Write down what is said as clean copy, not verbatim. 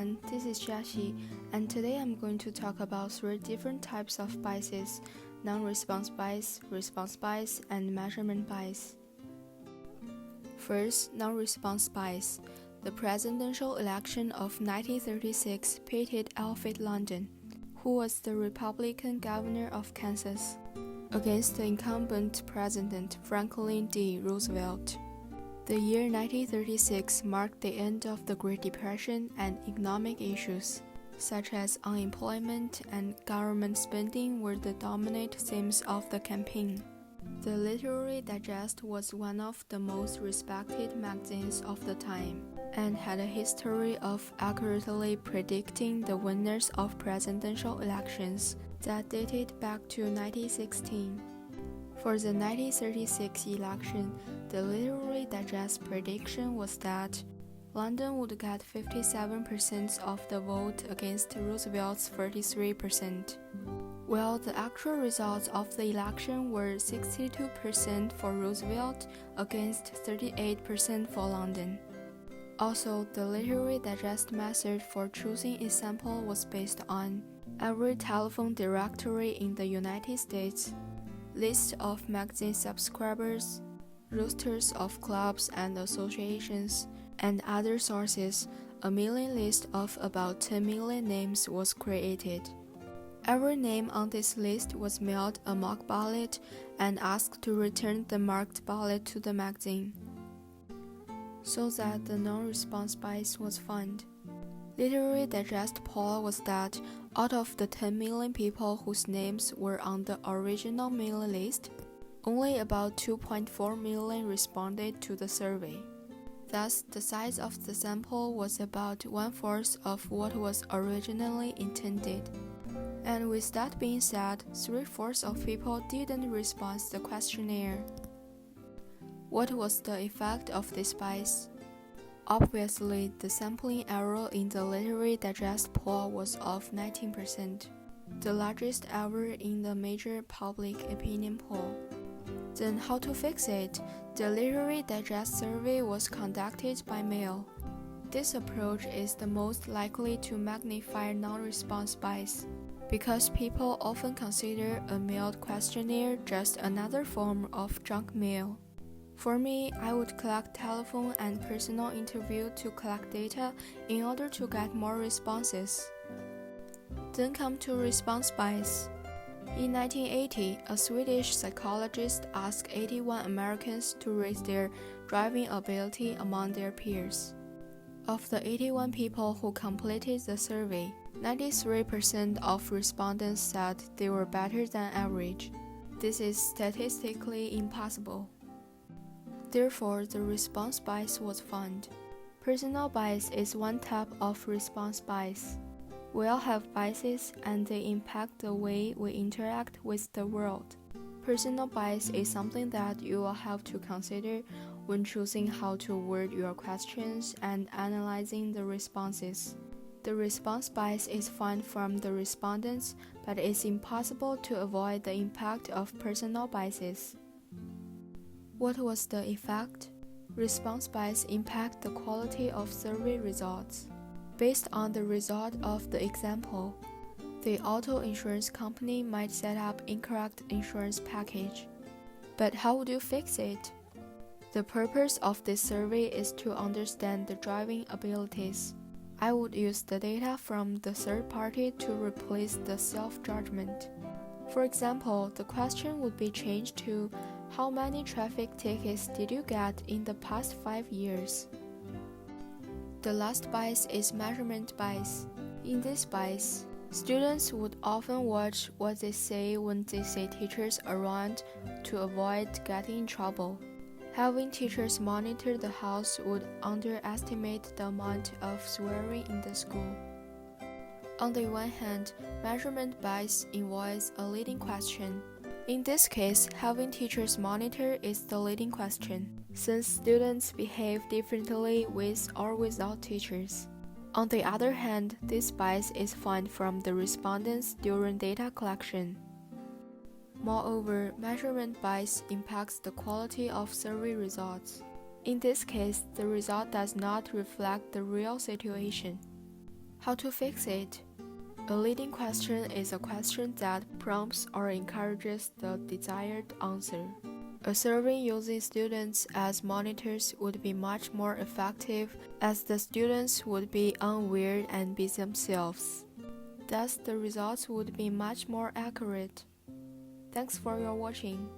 everyone, this is Jiaxi, and today I'm going to talk about 3 different types of biases: non-response bias, response bias, and measurement bias. First, non-response bias. The presidential election of 1936 pitted Alfred London, who was the Republican governor of Kansas, against the incumbent president Franklin D. Roosevelt. The year 1936 marked the end of the Great Depression, and economic issues, such as unemployment and government spending, were the dominant themes of the campaign. The Literary Digest was one of the most respected magazines of the time, and had a history of accurately predicting the winners of presidential elections that dated back to 1916. For the 1936 election, the Literary Digest prediction was that London would get 57% of the vote against Roosevelt's 43%, while the actual results of the election were 62% for Roosevelt against 38% for London. Also, the Literary Digest method for choosing a sample was based on every telephone directory in the United States, list of magazine subscribers, rosters of clubs and associations, and other sources. A mailing list of about 10 million names was created. Every name on this list was mailed a mock ballot and asked to return the marked ballot to the magazine, so that the non-response bias was found. Literary Digest poll was that out of the 10 million people whose names were on the original mailing list, only about 2.4 million responded to the survey. Thus, the size of the sample was about 1/4 of what was originally intended. And with that being said, 3/4 of people didn't respond to the questionnaire. What was the effect of this bias? Obviously, the sampling error in the Literary Digest poll was of 19%, the largest ever in the major public opinion poll. Then how to fix it? The Literary Digest survey was conducted by mail. This approach is the most likely to magnify non-response bias, because people often consider a mailed questionnaire just another form of junk mail. For me, I would collect telephone and personal interview to collect data in order to get more responses. Then come to response bias. In 1980, a Swedish psychologist asked 81 Americans to rate their driving ability among their peers. Of the 81 people who completed the survey, 93% of respondents said they were better than average. This is statistically impossible. Therefore, the response bias was found. Personal bias is one type of response bias. We all have biases, and they impact the way we interact with the world. Personal bias is something that you will have to consider when choosing how to word your questions and analyzing the responses. The response bias is found from the respondents, but it's impossible to avoid the impact of personal biases. What was the effect? Response bias impact the quality of survey results. Based on the result of the example, the auto insurance company might set up incorrect insurance package. But how would you fix it? The purpose of this survey is to understand the driving abilities. I would use the data from the third party to replace the self-judgment. For example, the question would be changed to, how many traffic tickets did you get in the past 5 years? The last bias is measurement bias. In this bias, students would often watch what they say when they see teachers around to avoid getting in trouble. Having teachers monitor the house would underestimate the amount of swearing in the school. On the one hand, measurement bias involves a leading question. In this case, having teachers monitor is the leading question, since students behave differently with or without teachers. On the other hand, this bias is found from the respondents during data collection. Moreover, measurement bias impacts the quality of survey results. In this case, the result does not reflect the real situation. How to fix it? A leading question is a question that prompts or encourages the desired answer. Observing using students as monitors would be much more effective, as the students would be unaware and be themselves. Thus, the results would be much more accurate. Thanks for your watching.